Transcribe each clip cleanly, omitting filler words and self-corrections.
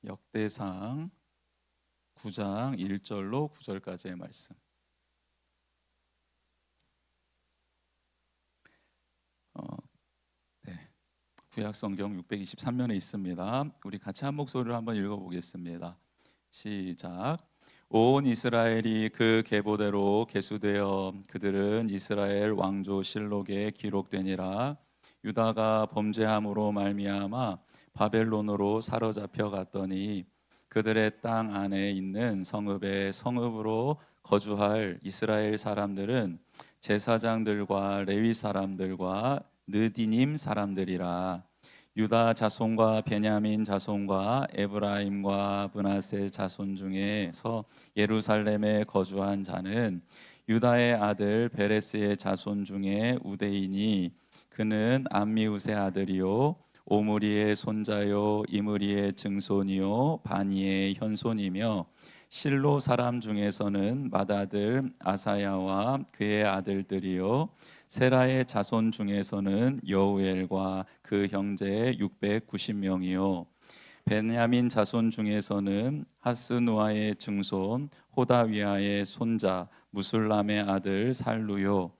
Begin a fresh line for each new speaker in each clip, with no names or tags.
역대상 9장 1절로 9절까지의 말씀. 네. 구약 성경 623면에 있습니다. 우리 같이 한 목소리로 한번 읽어보겠습니다. 시작. 온 이스라엘이 그 계보대로 계수되어 그들은 이스라엘 왕조 실록에 기록되니라. 유다가 범죄함으로 말미암아 바벨론으로 사로잡혀 갔더니 그들의 땅 안에 있는 성읍에 성읍으로 거주할 이스라엘 사람들은 제사장들과 레위 사람들과 느디님 사람들이라. 유다 자손과 베냐민 자손과 에브라임과 므낫세 자손 중에서 예루살렘에 거주한 자는 유다의 아들 베레스의 자손 중에 우데이니 그는 암미우스의 아들이요 오므리의 손자요 이므리의 증손이요 바니의 현손이며 실로 사람 중에서는 맏아들 아사야와 그의 아들들이요 세라의 자손 중에서는 여우엘과 그 형제 690명이요 베냐민 자손 중에서는 하스누아의 증손 호다위아의 손자 무술람의 아들 살루요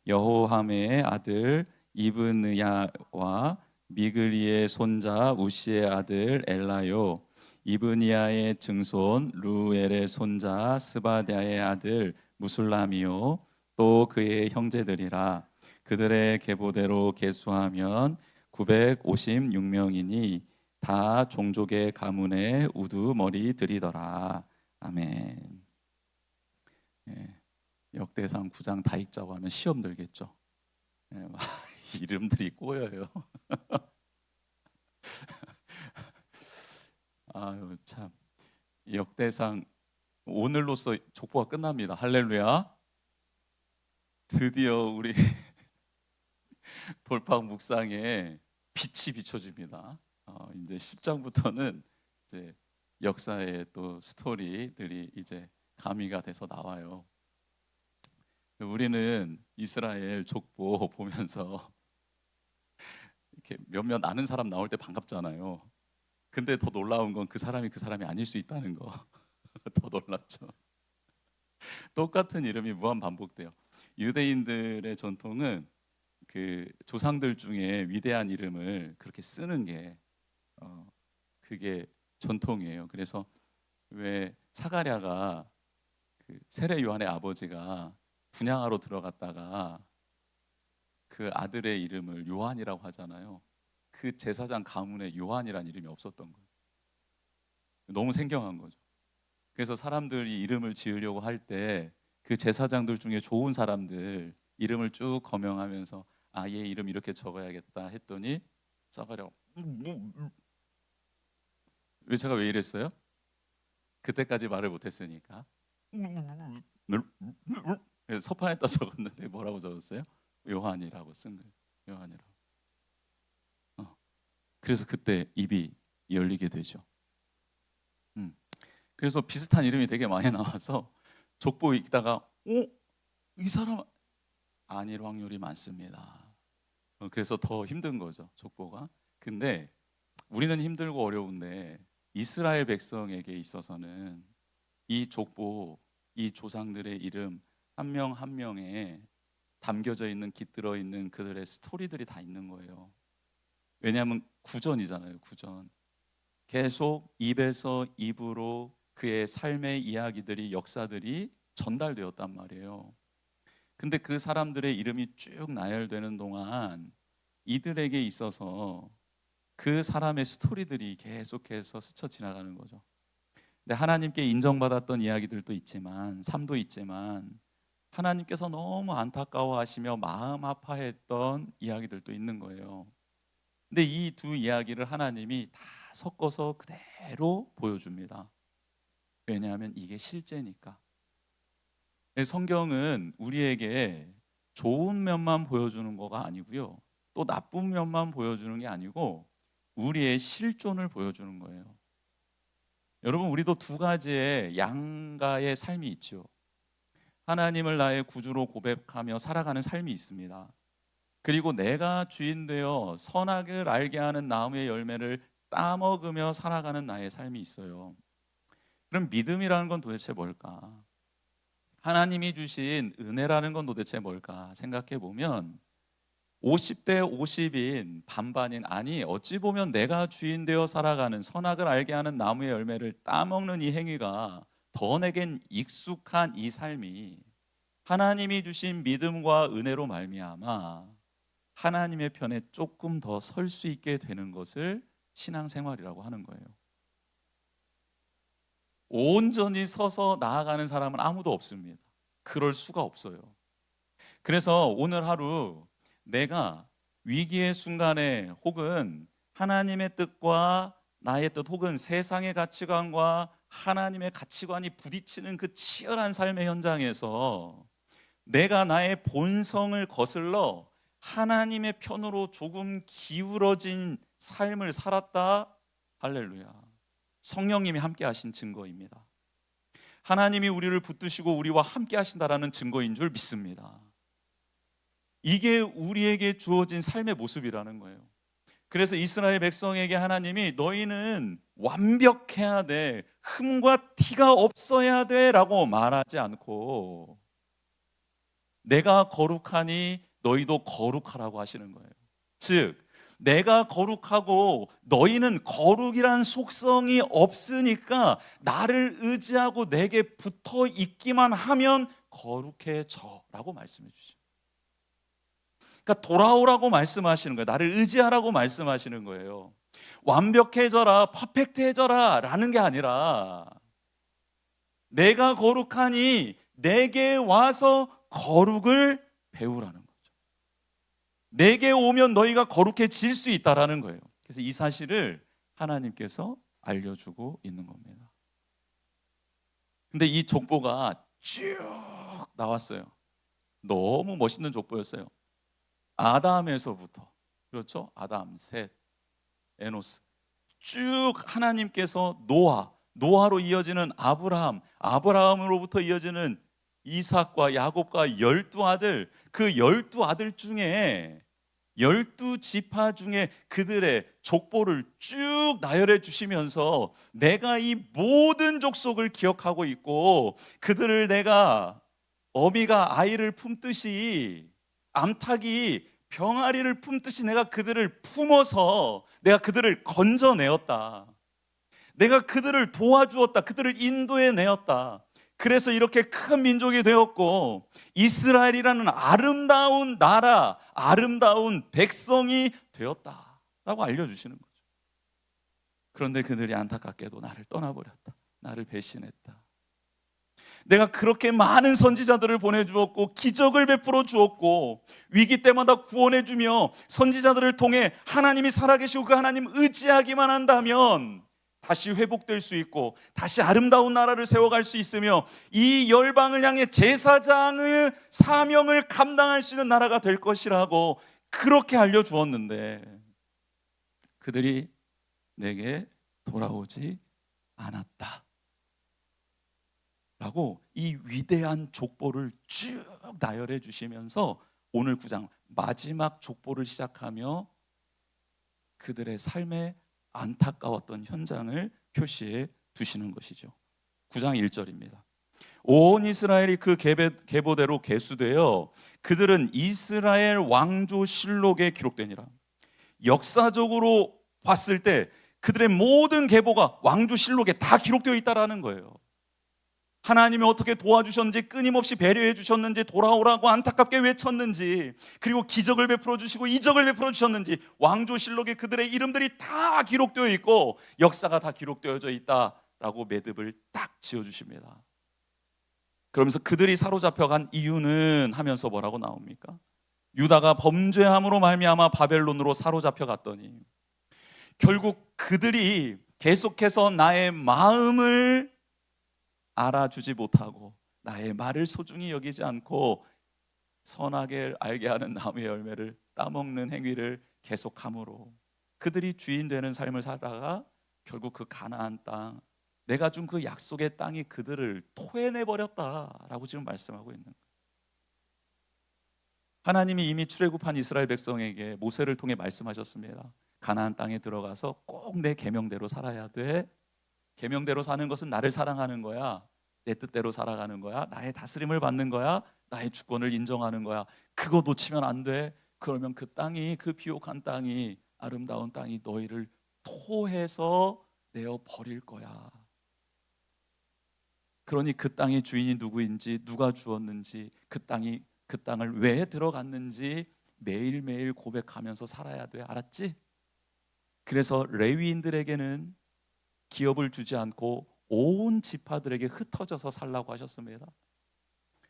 여호함의 아들 이브느야와 미그리의 손자 우시의 아들 엘라요 이브니아의 증손 루엘의 손자 스바랴의 아들 무술람이요 또 그의 형제들이라. 그들의 계보대로 계수하면 956명이니 다 종족의 가문의 우두머리들이더라. 아멘. 예, 역대상 9장 다 읽자고 하면 시험 들겠죠. 예, 이름들이 꼬여요. 아유 참. 역대상 오늘로써 족보가 끝납니다. 할렐루야. 드디어 우리 돌파 묵상에 빛이 비춰집니다. 이제 10장부터는 이제 역사의 또 스토리들이 이제 가미가 돼서 나와요. 우리는 이스라엘 족보 보면서 이렇게 몇몇 아는 사람 나올 때 반갑잖아요. 근데 더 놀라운 건 그 사람이 그 사람이 아닐 수 있다는 거. 더 놀랍죠. 똑같은 이름이 무한 반복돼요. 유대인들의 전통은 그 조상들 중에 위대한 이름을 그렇게 쓰는 게 그게 전통이에요. 그래서 왜 사가랴가 그 세례 요한의 아버지가 분향하러 들어갔다가 그 아들의 이름을 요한이라고 하잖아요. 그 제사장 가문에 요한이라는 이름이 없었던 거예요. 너무 생경한 거죠. 그래서 사람들이 이름을 지으려고 할 때 그 제사장들 중에 좋은 사람들 이름을 쭉 거명하면서 아, 얘 이름 이렇게 적어야겠다 했더니 사가랴 왜 제가 왜 이랬어요? 그때까지 말을 못했으니까 서판에다 적었는데 뭐라고 적었어요? 요한이라고 쓴 거예요. 요한이라고. 그래서 그때 입이 열리게 되죠. 그래서 비슷한 이름이 되게 많이 나와서 족보 읽다가 이 사람 아닐 확률이 많습니다. 그래서 더 힘든 거죠, 족보가. 근데 우리는 힘들고 어려운데 이스라엘 백성에게 있어서는 이 족보, 이 조상들의 이름 한 명 한 명에 담겨져 있는 깃들어 있는 그들의 스토리들이 다 있는 거예요. 왜냐하면 구전이잖아요, 구전. 계속 입에서 입으로 그의 삶의 이야기들이 역사들이 전달되었단 말이에요. 근데 그 사람들의 이름이 쭉 나열되는 동안 이들에게 있어서 그 사람의 스토리들이 계속해서 스쳐 지나가는 거죠. 근데 하나님께 인정받았던 이야기들도 있지만 삶도 있지만 하나님께서 너무 안타까워하시며 마음 아파했던 이야기들도 있는 거예요. 근데 이 두 이야기를 하나님이 다 섞어서 그대로 보여줍니다. 왜냐하면 이게 실제니까. 성경은 우리에게 좋은 면만 보여주는 거가 아니고요. 또 나쁜 면만 보여주는 게 아니고 우리의 실존을 보여주는 거예요. 여러분, 우리도 두 가지의 양가의 삶이 있죠. 하나님을 나의 구주로 고백하며 살아가는 삶이 있습니다. 그리고 내가 주인 되어 선악을 알게 하는 나무의 열매를 따먹으며 살아가는 나의 삶이 있어요. 그럼 믿음이라는 건 도대체 뭘까? 하나님이 주신 은혜라는 건 도대체 뭘까 생각해 보면 50대 50인 반반인, 아니 어찌 보면 내가 주인 되어 살아가는 선악을 알게 하는 나무의 열매를 따먹는 이 행위가 더 내겐 익숙한 이 삶이 하나님이 주신 믿음과 은혜로 말미암아 하나님의 편에 조금 더 설 수 있게 되는 것을 신앙생활이라고 하는 거예요. 온전히 서서 나아가는 사람은 아무도 없습니다. 그럴 수가 없어요. 그래서 오늘 하루 내가 위기의 순간에 혹은 하나님의 뜻과 나의 뜻 혹은 세상의 가치관과 하나님의 가치관이 부딪히는 그 치열한 삶의 현장에서 내가 나의 본성을 거슬러 하나님의 편으로 조금 기울어진 삶을 살았다. 할렐루야. 성령님이 함께 하신 증거입니다. 하나님이 우리를 붙드시고 우리와 함께 하신다라는 증거인 줄 믿습니다. 이게 우리에게 주어진 삶의 모습이라는 거예요. 그래서 이스라엘 백성에게 하나님이 너희는 완벽해야 돼, 흠과 티가 없어야 돼 라고 말하지 않고 내가 거룩하니 너희도 거룩하라고 하시는 거예요. 즉 내가 거룩하고 너희는 거룩이란 속성이 없으니까 나를 의지하고 내게 붙어 있기만 하면 거룩해져 라고 말씀해 주시죠. 그러니까 돌아오라고 말씀하시는 거예요. 나를 의지하라고 말씀하시는 거예요. 완벽해져라, 퍼펙트해져라 라는 게 아니라 내가 거룩하니 내게 와서 거룩을 배우라는 거죠. 내게 오면 너희가 거룩해질 수 있다라는 거예요. 그래서 이 사실을 하나님께서 알려주고 있는 겁니다. 근데 이 족보가 쭉 나왔어요. 너무 멋있는 족보였어요. 아담에서부터, 그렇죠? 아담, 셋, 에노스, 쭉 하나님께서 노아로 이어지는 아브라함, 아브라함으로부터 이어지는 이삭과 야곱과 12아들, 그 12아들 중에 12지파 중에 그들의 족보를 쭉 나열해 주시면서 내가 이 모든 족속을 기억하고 있고 그들을 내가 어미가 아이를 품듯이 암탉이 병아리를 품듯이 내가 그들을 품어서 내가 그들을 건져내었다. 내가 그들을 도와주었다. 그들을 인도해 내었다. 그래서 이렇게 큰 민족이 되었고 이스라엘이라는 아름다운 나라, 아름다운 백성이 되었다라고 알려주시는 거죠. 그런데 그들이 안타깝게도 나를 떠나버렸다. 나를 배신했다. 내가 그렇게 많은 선지자들을 보내주었고 기적을 베풀어 주었고 위기 때마다 구원해 주며 선지자들을 통해 하나님이 살아계시고 그 하나님 의지하기만 한다면 다시 회복될 수 있고 다시 아름다운 나라를 세워갈 수 있으며 이 열방을 향해 제사장의 사명을 감당할 수 있는 나라가 될 것이라고 그렇게 알려주었는데 그들이 내게 돌아오지 않았다 라고 이 위대한 족보를 쭉 나열해 주시면서 오늘 9장 마지막 족보를 시작하며 그들의 삶에 안타까웠던 현장을 표시해 두시는 것이죠. 9장 1절입니다. 온 이스라엘이 그 계보대로 계수되어 그들은 이스라엘 왕조 실록에 기록되니라. 역사적으로 봤을 때 그들의 모든 계보가 왕조 실록에 다 기록되어 있다라는 거예요. 하나님이 어떻게 도와주셨는지, 끊임없이 배려해 주셨는지, 돌아오라고 안타깝게 외쳤는지, 그리고 기적을 베풀어 주시고 이적을 베풀어 주셨는지 왕조실록에 그들의 이름들이 다 기록되어 있고 역사가 다 기록되어져 있다라고 매듭을 딱 지어주십니다. 그러면서 그들이 사로잡혀간 이유는 하면서 뭐라고 나옵니까? 유다가 범죄함으로 말미암아 바벨론으로 사로잡혀 갔더니 결국 그들이 계속해서 나의 마음을 알아주지 못하고 나의 말을 소중히 여기지 않고 선하게 알게 하는 나무의 열매를 따먹는 행위를 계속함으로 그들이 주인 되는 삶을 살다가 결국 그 가나안 땅, 내가 준 그 약속의 땅이 그들을 토해내버렸다라고 지금 말씀하고 있는 거예요. 하나님이 이미 출애굽한 이스라엘 백성에게 모세를 통해 말씀하셨습니다. 가나안 땅에 들어가서 꼭 내 계명대로 살아야 돼. 계명대로 사는 것은 나를 사랑하는 거야. 내 뜻대로 살아가는 거야. 나의 다스림을 받는 거야. 나의 주권을 인정하는 거야. 그거 놓치면 안 돼. 그러면 그 땅이, 그 비옥한 땅이, 아름다운 땅이 너희를 토해서 내어 버릴 거야. 그러니 그 땅의 주인이 누구인지, 누가 주었는지, 그 땅을 왜 들어갔는지 매일매일 고백하면서 살아야 돼. 알았지? 그래서 레위인들에게는 기업을 주지 않고 온 지파들에게 흩어져서 살라고 하셨습니다.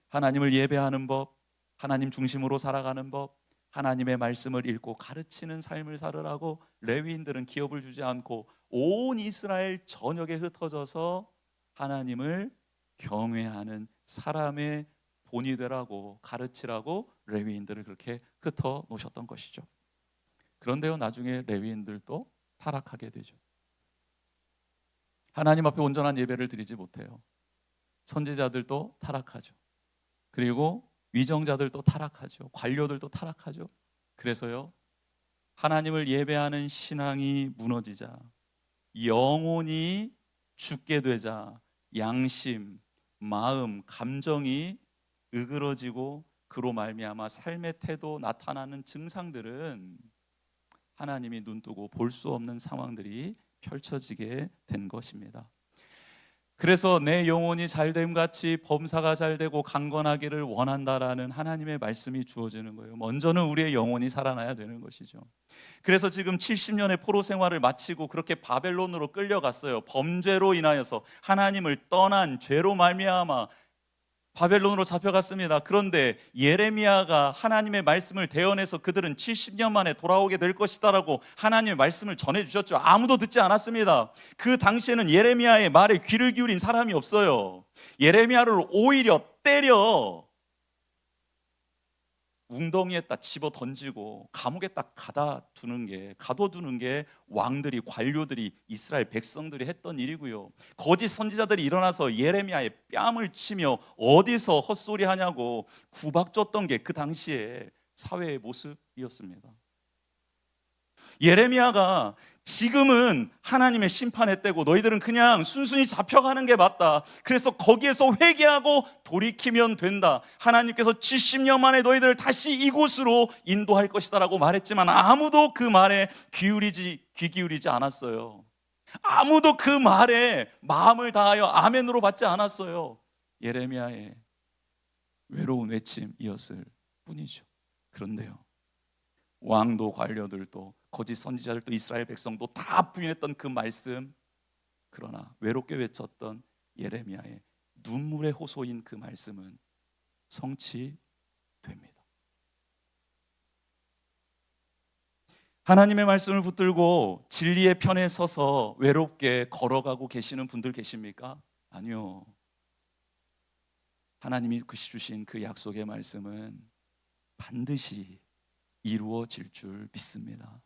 하나님을 예배하는 법, 하나님 중심으로 살아가는 법, 하나님의 말씀을 읽고 가르치는 삶을 살으라고 레위인들은 기업을 주지 않고 온 이스라엘 전역에 흩어져서 하나님을 경외하는 사람의 본이 되라고 가르치라고 레위인들을 그렇게 흩어 놓으셨던 것이죠. 그런데요, 나중에 레위인들도 타락하게 되죠. 하나님 앞에 온전한 예배를 드리지 못해요. 선지자들도 타락하죠. 그리고 위정자들도 타락하죠. 관료들도 타락하죠. 그래서요, 하나님을 예배하는 신앙이 무너지자, 영혼이 죽게 되자, 양심, 마음, 감정이 으그러지고 그로 말미암아 삶의 태도 나타나는 증상들은 하나님이 눈뜨고 볼 수 없는 상황들이 펼쳐지게 된 것입니다. 그래서 내 영혼이 잘됨 같이 범사가 잘되고 강건하기를 원한다라는 하나님의 말씀이 주어지는 거예요. 먼저는 우리의 영혼이 살아나야 되는 것이죠. 그래서 지금 70년의 포로 생활을 마치고 그렇게 바벨론으로 끌려갔어요. 범죄로 인하여서 하나님을 떠난 죄로 말미암아 바벨론으로 잡혀갔습니다. 그런데 예레미야가 하나님의 말씀을 대언해서 그들은 70년 만에 돌아오게 될 것이다라고 하나님의 말씀을 전해주셨죠. 아무도 듣지 않았습니다. 그 당시에는 예레미야의 말에 귀를 기울인 사람이 없어요. 예레미야를 오히려 때려 웅덩이에다 집어 던지고 감옥에다 가둬두는 게 왕들이, 관료들이, 이스라엘 백성들이 했던 일이고요. 거짓 선지자들이 일어나서 예레미야의 뺨을 치며 어디서 헛소리 하냐고 구박줬던 게 그 당시에 사회의 모습이었습니다. 예레미야가 지금은 하나님의 심판의 때고 너희들은 그냥 순순히 잡혀가는 게 맞다. 그래서 거기에서 회개하고 돌이키면 된다. 하나님께서 70년 만에 너희들을 다시 이곳으로 인도할 것이다라고 말했지만 아무도 그 말에 귀 기울이지 않았어요. 아무도 그 말에 마음을 다하여 아멘으로 받지 않았어요. 예레미야의 외로운 외침이었을 뿐이죠. 그런데요, 왕도 관료들도 거짓 선지자들도 이스라엘 백성도 다 부인했던 그 말씀, 그러나 외롭게 외쳤던 예레미야의 눈물의 호소인 그 말씀은 성취됩니다. 하나님의 말씀을 붙들고 진리의 편에 서서 외롭게 걸어가고 계시는 분들 계십니까? 아니요. 하나님이 주신 그 약속의 말씀은 반드시 이루어질 줄 믿습니다.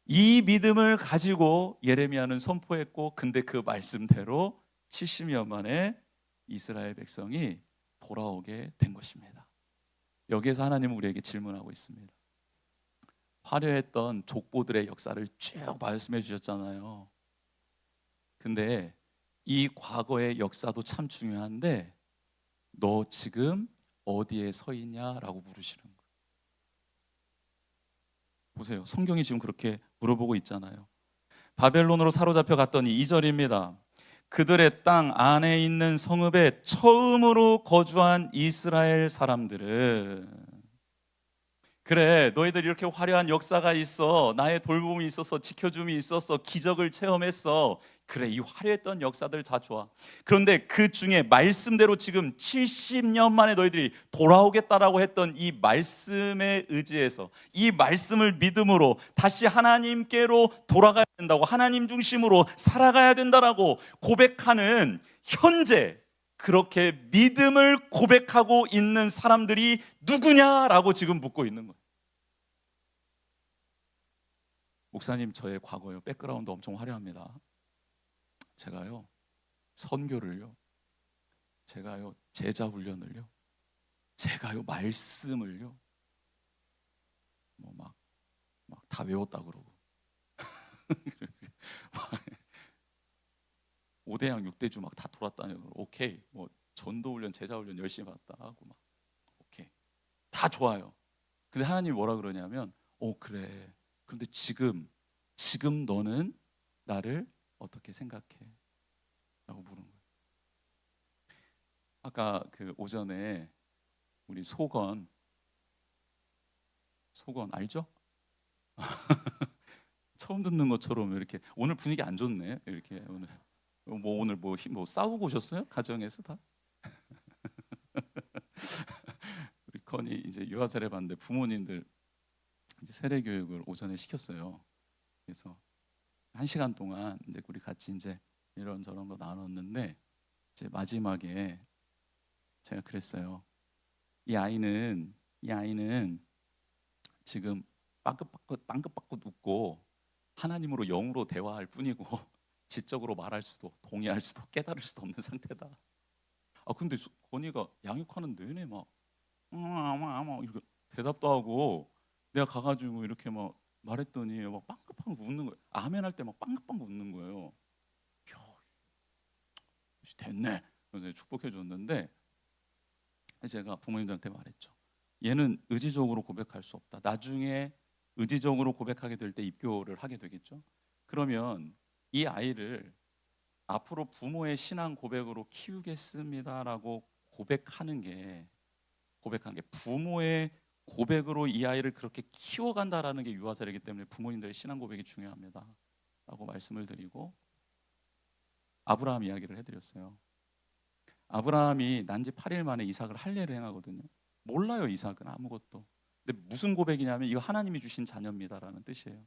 이 믿음을 가지고 예레미야는 선포했고, 근데 그 말씀대로 70년 만에 이스라엘 백성이 돌아오게 된 것입니다. 여기에서 하나님은 우리에게 질문하고 있습니다. 화려했던 족보들의 역사를 쭉 말씀해 주셨잖아요. 근데 이 과거의 역사도 참 중요한데 너 지금 어디에 서 있냐라고 물으시는 거예요. 보세요. 성경이 지금 그렇게 물어보고 있잖아요. 바벨론으로 사로잡혀 갔더니 2절입니다. 그들의 땅 안에 있는 성읍에 처음으로 거주한 이스라엘 사람들은, 그래, 너희들이 이렇게 화려한 역사가 있어, 나의 돌봄이 있어서, 지켜줌이 있어서, 기적을 체험했어. 그래, 이 화려했던 역사들 다 좋아. 그런데 그 중에 말씀대로 지금 70년 만에 너희들이 돌아오겠다라고 했던 이 말씀에 의지해서, 이 말씀을 믿음으로 다시 하나님께로 돌아가야 된다고, 하나님 중심으로 살아가야 된다라고 고백하는 현재, 그렇게 믿음을 고백하고 있는 사람들이 누구냐라고 지금 묻고 있는 거예요. 목사님, 저의 과거요, 백그라운드 엄청 화려합니다. 제가요 선교를요, 제가요 제자 훈련을요, 제가요 말씀을요 막 다 외웠다 그러고 5대양 6대주 막 다 돌았다니고 오케이 뭐 전도훈련 제자훈련 열심히 받다 하고 막 오케이 다 좋아요. 근데 하나님이 뭐라 그러냐면 그래 그런데 지금 너는 나를 어떻게 생각해? 라고 물은 거예요. 아까 그 오전에 우리 소건 알죠? 처음 듣는 것처럼 이렇게 오늘 분위기 안 좋네. 이렇게 오늘 뭐 싸우고 오셨어요? 가정에서 다? 우리 건이 이제 유아 세례 받는데 부모님들 이제 세례 교육을 오전에 시켰어요. 그래서 1시간 동안 이제 우리 같이 이제 이런저런 거 나눴는데 이제 마지막에 제가 그랬어요. 이 아이는 지금 빵긋빵긋 웃고 하나님으로 영으로 대화할 뿐이고 지적으로 말할 수도 동의할 수도 깨달을 수도 없는 상태다. 근데 건이가 양육하는 내내 막 이렇게 대답도 하고 내가 가가지고 이렇게 막 말했더니 막 빵긋빵긋 웃는 거예요. 아멘 할 때 막 빵긋빵긋 웃는 거예요. 됐네. 그래서 축복해 줬는데 제가 부모님들한테 말했죠. 얘는 의지적으로 고백할 수 없다. 나중에 의지적으로 고백하게 될 때 입교를 하게 되겠죠. 그러면 이 아이를 앞으로 부모의 신앙 고백으로 키우겠습니다라고 고백하는 게 부모의 고백으로 이 아이를 그렇게 키워간다라는 게 유아세례이기 때문에 부모님들의 신앙 고백이 중요합니다. 라고 말씀을 드리고 아브라함 이야기를 해드렸어요. 아브라함이 난지 8일 만에 이삭을 할례를 행하거든요. 몰라요, 이삭은 아무것도. 근데 무슨 고백이냐면 이거 하나님이 주신 자녀입니다라는 뜻이에요.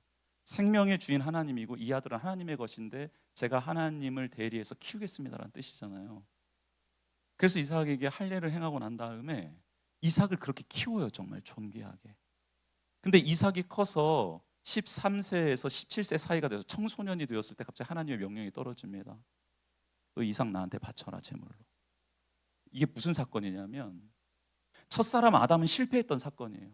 생명의 주인 하나님이고 이 아들은 하나님의 것인데 제가 하나님을 대리해서 키우겠습니다라는 뜻이잖아요. 그래서 이삭에게 할례를 행하고 난 다음에 이삭을 그렇게 키워요. 정말 존귀하게. 근데 이삭이 커서 13세에서 17세 사이가 돼서 청소년이 되었을 때 갑자기 하나님의 명령이 떨어집니다. 너 이삭 나한테 바쳐라 제물로. 이게 무슨 사건이냐면 첫사람 아담은 실패했던 사건이에요.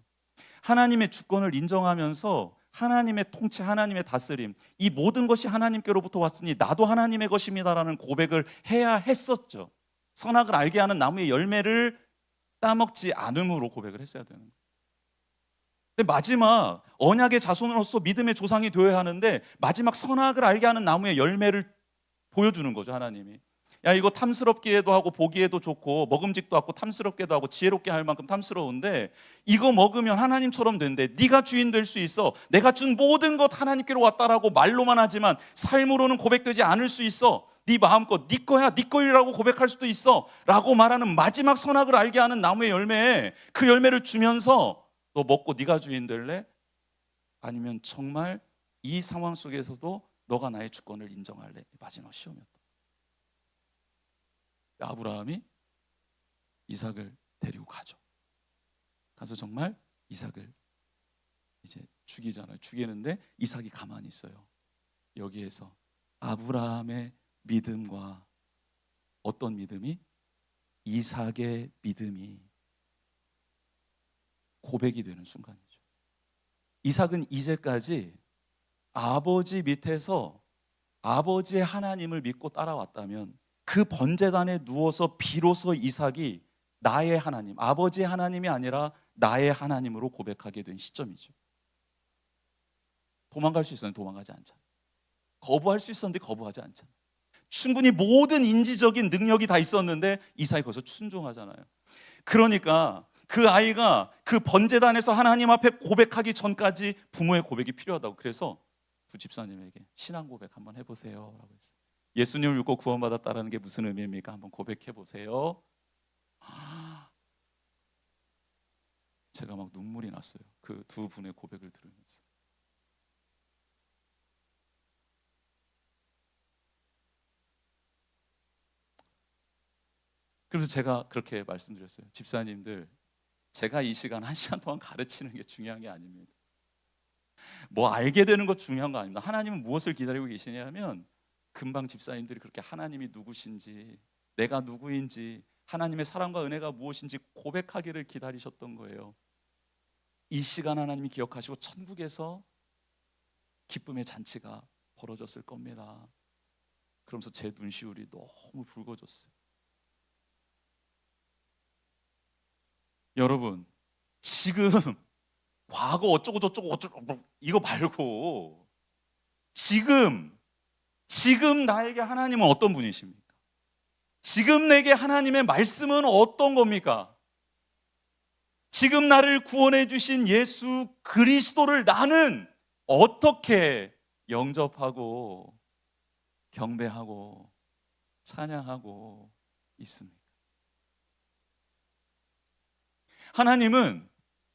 하나님의 주권을 인정하면서 하나님의 통치, 하나님의 다스림, 이 모든 것이 하나님께로부터 왔으니 나도 하나님의 것입니다라는 고백을 해야 했었죠. 선악을 알게 하는 나무의 열매를 따먹지 않음으로 고백을 했어야 되는 거예요. 근데 마지막 언약의 자손으로서 믿음의 조상이 되어야 하는데 마지막 선악을 알게 하는 나무의 열매를 보여주는 거죠. 하나님이 야 이거 탐스럽기에도 하고 보기에도 좋고 먹음직도 하고 탐스럽게도 하고 지혜롭게 할 만큼 탐스러운데 이거 먹으면 하나님처럼 된대. 네가 주인 될 수 있어. 내가 준 모든 것 하나님께로 왔다라고 말로만 하지만 삶으로는 고백되지 않을 수 있어. 네 마음껏 네 거야 네 거이라고 고백할 수도 있어 라고 말하는 마지막 선악을 알게 하는 나무의 열매에 그 열매를 주면서 너 먹고 네가 주인 될래? 아니면 정말 이 상황 속에서도 너가 나의 주권을 인정할래? 마지막 시험이었다. 아브라함이 이삭을 데리고 가죠. 가서 정말 이삭을 이제 죽이잖아요. 죽이는데 이삭이 가만히 있어요. 여기에서 아브라함의 믿음과 어떤 믿음이? 이삭의 믿음이 고백이 되는 순간이죠. 이삭은 이제까지 아버지 밑에서 아버지의 하나님을 믿고 따라왔다면 그 번제단에 누워서 비로소 이삭이 나의 하나님, 아버지의 하나님이 아니라 나의 하나님으로 고백하게 된 시점이죠. 도망갈 수 있었는데 도망가지 않잖아. 거부할 수 있었는데 거부하지 않잖아. 충분히 모든 인지적인 능력이 다 있었는데 이삭이 거기서 순종하잖아요. 그러니까 그 아이가 그 번제단에서 하나님 앞에 고백하기 전까지 부모의 고백이 필요하다고. 그래서 두 집사님에게 신앙 고백 한번 해보세요 라고 했어요. 예수님을 믿고 구원받았다는 게 무슨 의미입니까? 한번 고백해 보세요. 제가 막 눈물이 났어요. 그 두 분의 고백을 들으면서. 그래서 제가 그렇게 말씀드렸어요. 집사님들, 제가 이 시간 1시간 동안 가르치는 게 중요한 게 아닙니다. 뭐 알게 되는 것 중요한 거 아닙니다. 하나님은 무엇을 기다리고 계시냐면 금방 집사님들이 그렇게 하나님이 누구신지, 내가 누구인지, 하나님의 사랑과 은혜가 무엇인지 고백하기를 기다리셨던 거예요. 이 시간 하나님이 기억하시고 천국에서 기쁨의 잔치가 벌어졌을 겁니다. 그러면서 제 눈시울이 너무 붉어졌어요. 여러분, 지금 과거 어쩌고 저쩌고 이거 말고 지금 나에게 하나님은 어떤 분이십니까? 지금 내게 하나님의 말씀은 어떤 겁니까? 지금 나를 구원해 주신 예수 그리스도를 나는 어떻게 영접하고 경배하고 찬양하고 있습니까? 하나님은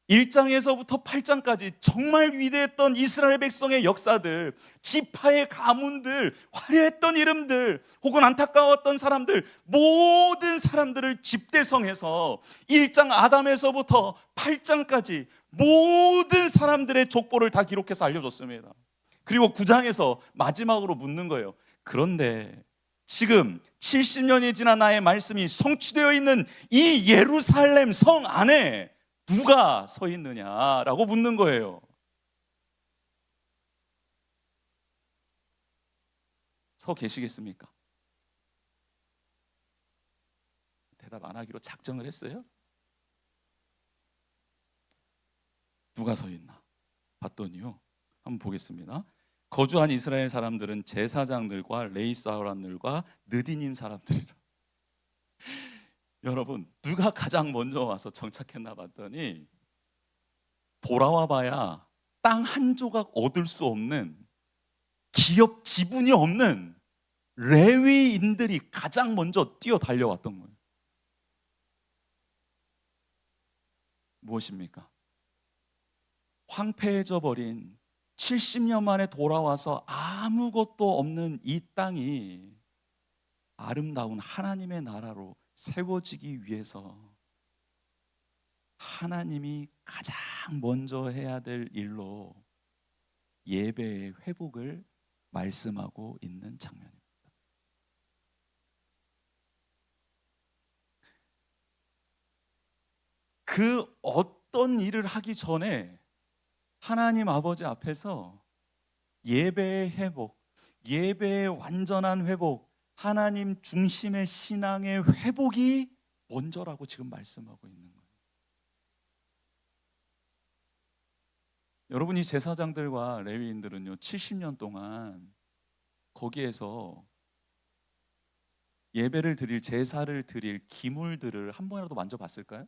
1장에서부터 8장까지 정말 위대했던 이스라엘 백성의 역사들, 지파의 가문들, 화려했던 이름들, 혹은 안타까웠던 사람들, 모든 사람들을 집대성해서 1장 아담에서부터 8장까지 모든 사람들의 족보를 다 기록해서 알려줬습니다. 그리고 9장에서 마지막으로 묻는 거예요. 그런데 지금 70년이 지난 나의 말씀이 성취되어 있는 이 예루살렘 성 안에 누가 서 있느냐라고 묻는 거예요. 서 계시겠습니까? 대답 안 하기로 작정을 했어요? 누가 서 있나 봤더니요, 한번 보겠습니다. 거주한 이스라엘 사람들은 제사장들과 레이사람들과 느디님 사람들이라. 여러분, 누가 가장 먼저 와서 정착했나 봤더니 돌아와 봐야 땅 한 조각 얻을 수 없는, 기업 지분이 없는 레위인들이 가장 먼저 뛰어 달려왔던 거예요. 무엇입니까? 황폐해져 버린 70년 만에 돌아와서 아무것도 없는 이 땅이 아름다운 하나님의 나라로 세워지기 위해서 하나님이 가장 먼저 해야 될 일로 예배의 회복을 말씀하고 있는 장면입니다. 그 어떤 일을 하기 전에 하나님 아버지 앞에서 예배의 회복, 예배의 완전한 회복, 하나님 중심의 신앙의 회복이 먼저라고 지금 말씀하고 있는 거예요. 여러분이 제사장들과 레위인들은요, 70년 동안 거기에서 예배를 드릴, 제사를 드릴 기물들을 한 번이라도 만져봤을까요?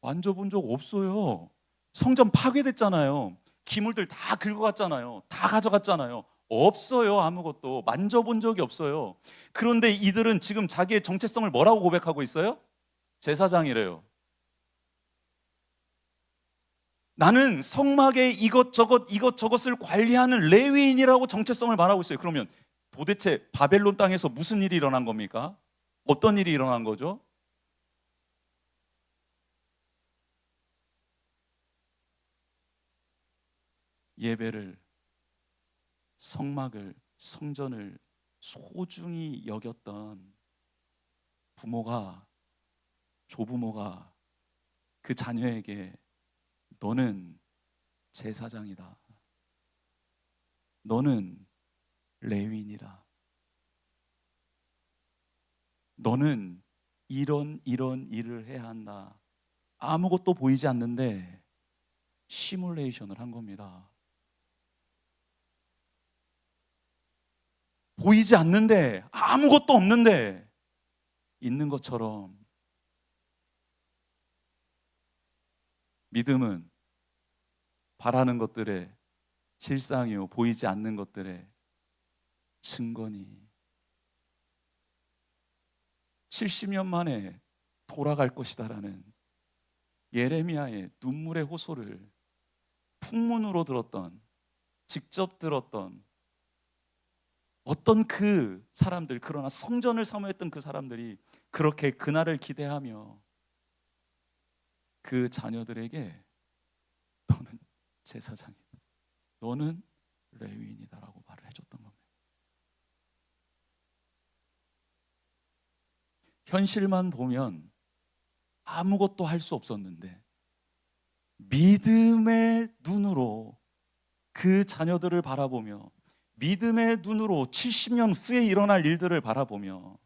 만져본 적 없어요. 성전 파괴됐잖아요. 기물들 다 긁어갔잖아요. 다 가져갔잖아요. 없어요. 아무것도 만져본 적이 없어요. 그런데 이들은 지금 자기의 정체성을 뭐라고 고백하고 있어요? 제사장이래요. 나는 성막의 이것저것을 관리하는 레위인이라고 정체성을 말하고 있어요. 그러면 도대체 바벨론 땅에서 무슨 일이 일어난 겁니까? 어떤 일이 일어난 거죠? 예배를, 성막을, 성전을 소중히 여겼던 부모가, 조부모가 그 자녀에게 너는 제사장이다, 너는 레위인이다, 너는 이런 일을 해야 한다, 아무것도 보이지 않는데 시뮬레이션을 한 겁니다. 보이지 않는데, 아무것도 없는데 있는 것처럼. 믿음은 바라는 것들의 실상이요, 보이지 않는 것들의 증거니. 70년 만에 돌아갈 것이다라는 예레미야의 눈물의 호소를 풍문으로 들었던, 직접 들었던 어떤 그 사람들, 그러나 성전을 사모했던 그 사람들이 그렇게 그날을 기대하며 그 자녀들에게 너는 제사장이다, 너는 레위인이다라고 말을 해줬던 겁니다. 현실만 보면 아무것도 할 수 없었는데 믿음의 눈으로 그 자녀들을 바라보며 믿음의 눈으로 70년 후에 일어날 일들을 바라보며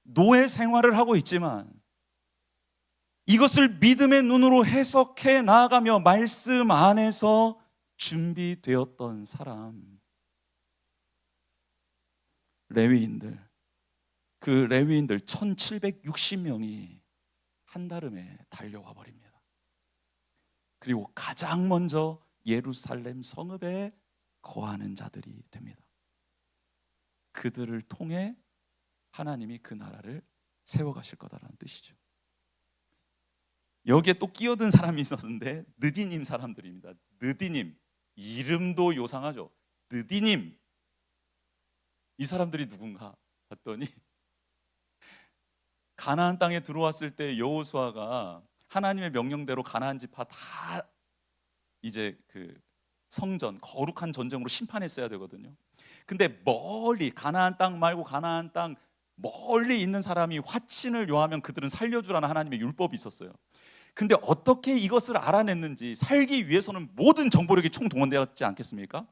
노예 생활을 하고 있지만 이것을 믿음의 눈으로 해석해 나아가며 말씀 안에서 준비되었던 사람, 레위인들, 그 레위인들 1760명이 한달음에 달려와 버립니다. 그리고 가장 먼저 예루살렘 성읍에 거하는 자들이 됩니다. 그들을 통해 하나님이 그 나라를 세워가실 거다라는 뜻이죠. 여기에 또 끼어든 사람이 있었는데 느디님 사람들입니다. 느디님, 이름도 요상하죠. 느디님, 이 사람들이 누군가 봤더니 가나안 땅에 들어왔을 때 여호수아가 하나님의 명령대로 가나안 지파 다 이제 그 성전, 거룩한 전쟁으로 심판했어야 되거든요. 근데 멀리 가나안 땅 말고 가나안 땅 멀리 있는 사람이 화친을 요하면 그들은 살려주라는 하나님의 율법이 있었어요. 근데 어떻게 이것을 알아냈는지, 살기 위해서는 모든 정보력이 총동원되었지 않겠습니까?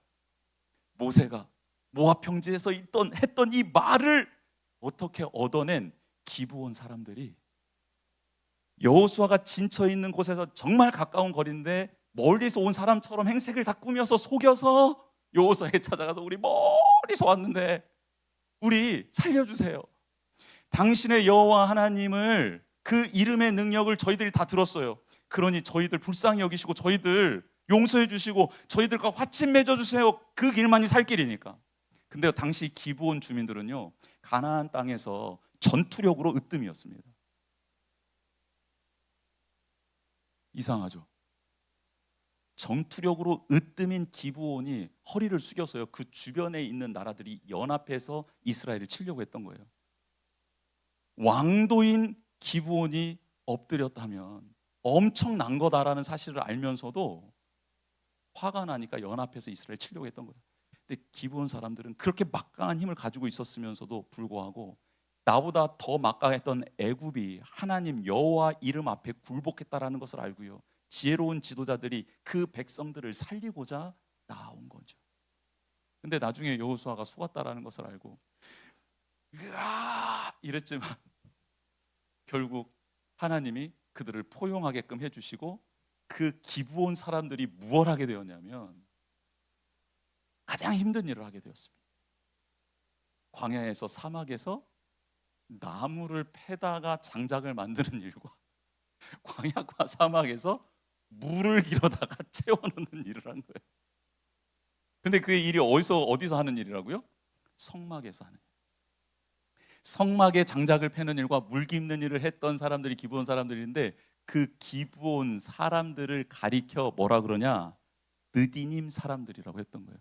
모세가 모압 평지에서 했던 이 말을 어떻게 얻어낸 기브온 사람들이 여호수아가 진쳐 있는 곳에서 정말 가까운 거리인데 멀리서 온 사람처럼 행색을 다 꾸며서 속여서 여호수아에게 찾아가서 우리 멀리서 왔는데 우리 살려주세요. 당신의 여호와 하나님을, 그 이름의 능력을 저희들이 다 들었어요. 그러니 저희들 불쌍히 여기시고 저희들 용서해 주시고 저희들과 화친 맺어 주세요. 그 길만이 살 길이니까. 근데 당시 기브온 주민들은요, 가나안 땅에서 전투력으로 으뜸이었습니다. 이상하죠? 전투력으로 으뜸인 기브온이 허리를 숙여서요, 그 주변에 있는 나라들이 연합해서 이스라엘을 치려고 했던 거예요. 왕도인 기브온이 엎드렸다면 엄청난 거다라는 사실을 알면서도 화가 나니까 연합해서 이스라엘을 치려고 했던 거예요. 근데 기브온 사람들은 그렇게 막강한 힘을 가지고 있었으면서도 불구하고 나보다 더 막강했던 애굽이 하나님 여호와 이름 앞에 굴복했다라는 것을 알고요, 지혜로운 지도자들이 그 백성들을 살리고자 나온 거죠. 근데 나중에 여호수아가 속았다라는 것을 알고 으아 이랬지만 결국 하나님이 그들을 포용하게끔 해주시고 그 기브온 사람들이 무엇을 하게 되었냐면 가장 힘든 일을 하게 되었습니다. 광야에서, 사막에서 나무를 패다가 장작을 만드는 일과 광야과 사막에서 물을 길어다가 채워놓는 일을 한 거예요. 근데 그 일이 어디서 하는 일이라고요? 성막에서 하는 일. 성막에 장작을 패는 일과 물 깁는 일을 했던 사람들이 기브온 사람들인데, 그 기브온 사람들을 가리켜 뭐라 그러냐? 느디님 사람들이라고 했던 거예요.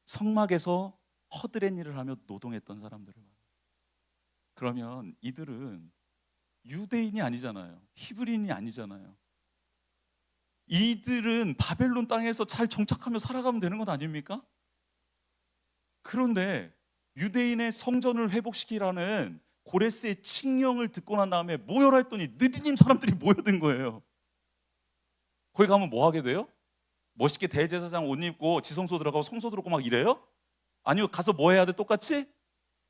성막에서 허드렛 일을 하며 노동했던 사람들을. 그러면 이들은 유대인이 아니잖아요. 히브리인이 아니잖아요. 이들은 바벨론 땅에서 잘 정착하며 살아가면 되는 것 아닙니까? 그런데 유대인의 성전을 회복시키라는 고레스의 칙령을 듣고 난 다음에 모여라 했더니 느디님 사람들이 모여든 거예요. 거기 가면 뭐 하게 돼요? 멋있게 대제사장 옷 입고 지성소 들어가고 성소 들어가고 막 이래요? 아니요, 가서 뭐 해야 돼? 똑같이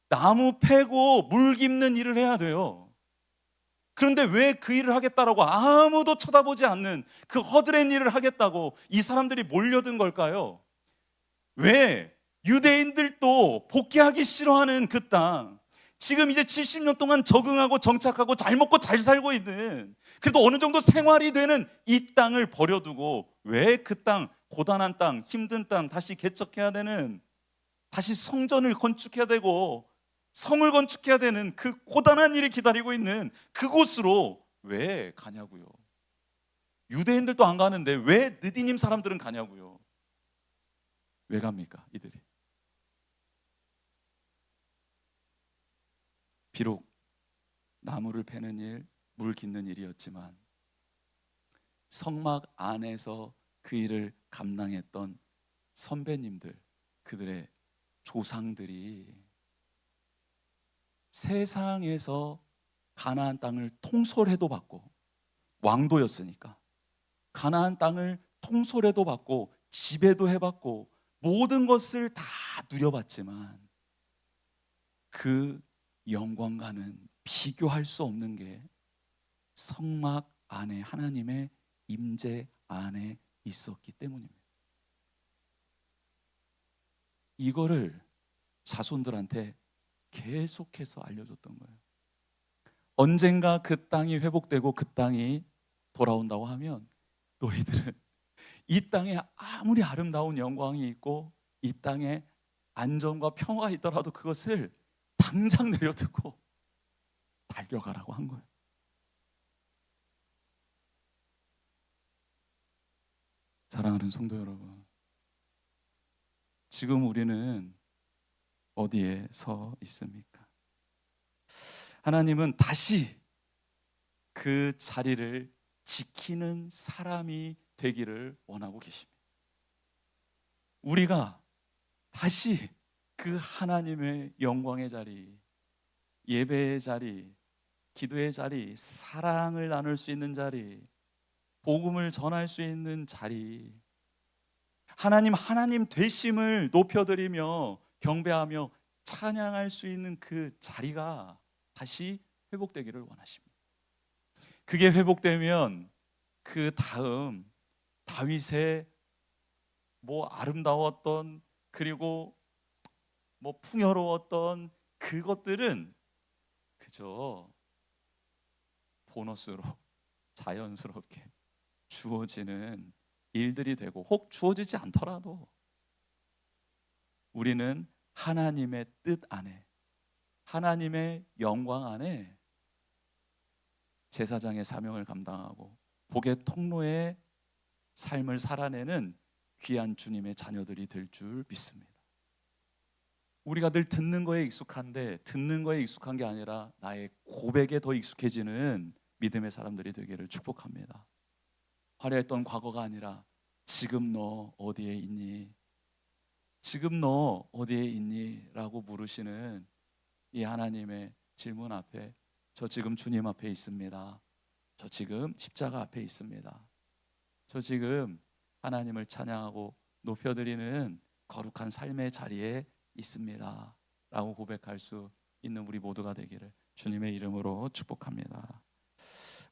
나무 패고 물 깁는 일을 해야 돼요. 그런데 왜 그 일을 하겠다라고 아무도 쳐다보지 않는 그 허드렛 일을 하겠다고 이 사람들이 몰려든 걸까요? 왜? 유대인들도 복귀하기 싫어하는 그 땅, 지금 이제 70년 동안 적응하고 정착하고 잘 먹고 잘 살고 있는, 그래도 어느 정도 생활이 되는 이 땅을 버려두고 왜 그 땅, 고단한 땅, 힘든 땅 다시 개척해야 되는, 다시 성전을 건축해야 되고 성을 건축해야 되는 그 고단한 일이 기다리고 있는 그곳으로 왜 가냐고요. 유대인들도 안 가는데 왜 느디님 사람들은 가냐고요. 왜 갑니까? 이들이 비록 나무를 패는 일, 물 깃는 일이었지만 성막 안에서 그 일을 감당했던 선배님들, 그들의 조상들이 세상에서 가나안 땅을 통솔해도 받고 왕도였으니까 가나안 땅을 통솔에도 받고 지배도 해봤고 모든 것을 다 누려봤지만 그 영광과는 비교할 수 없는 게 성막 안에 하나님의 임재 안에 있었기 때문입니다. 이거를 자손들한테 계속해서 알려줬던 거예요. 언젠가 그 땅이 회복되고 그 땅이 돌아온다고 하면 너희들은 이 땅에 아무리 아름다운 영광이 있고 이 땅에 안전과 평화가 있더라도 그것을 당장 내려두고 달려가라고 한 거예요. 사랑하는 성도 여러분, 지금 우리는 어디에 서 있습니까? 하나님은 다시 그 자리를 지키는 사람이 되기를 원하고 계십니다. 우리가 다시 그 하나님의 영광의 자리, 예배의 자리, 기도의 자리, 사랑을 나눌 수 있는 자리, 복음을 전할 수 있는 자리, 하나님 되심을 높여드리며 경배하며 찬양할 수 있는 그 자리가 다시 회복되기를 원하십니다. 그게 회복되면 그 다음 다윗의 아름다웠던 그리고 풍요로웠던 그것들은 그저 보너스로 자연스럽게 주어지는 일들이 되고, 혹 주어지지 않더라도 우리는 하나님의 뜻 안에, 하나님의 영광 안에 제사장의 사명을 감당하고 복의 통로의 삶을 살아내는 귀한 주님의 자녀들이 될 줄 믿습니다. 우리가 늘 듣는 거에 익숙한데 듣는 거에 익숙한 게 아니라 나의 고백에 더 익숙해지는 믿음의 사람들이 되기를 축복합니다. 화려했던 과거가 아니라 지금 너 어디에 있니? 지금 너 어디에 있니? 라고 물으시는 이 하나님의 질문 앞에 저 지금 주님 앞에 있습니다. 저 지금 십자가 앞에 있습니다. 저 지금 하나님을 찬양하고 높여드리는 거룩한 삶의 자리에 있습니다 라고 고백할 수 있는 우리 모두가 되기를 주님의 이름으로 축복합니다.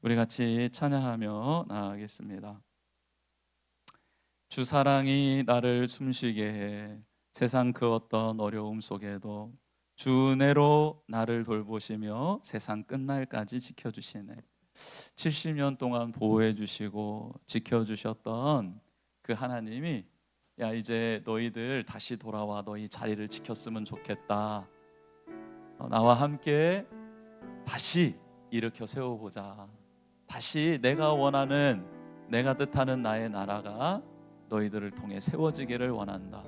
우리 같이 찬양하며 나아가겠습니다. 주 사랑이 나를 숨쉬게 해 세상 그 어떤 어려움 속에도 주 은혜로 나를 돌보시며 세상 끝날까지 지켜주시네. 70년 동안 보호해 주시고 지켜주셨던 그 하나님이 야 이제 너희들 다시 돌아와 너희 자리를 지켰으면 좋겠다. 나와 함께 다시 일으켜 세워보자. 다시 내가 원하는 내가 뜻하는 나의 나라가 너희들을 통해 세워지기를 원한다.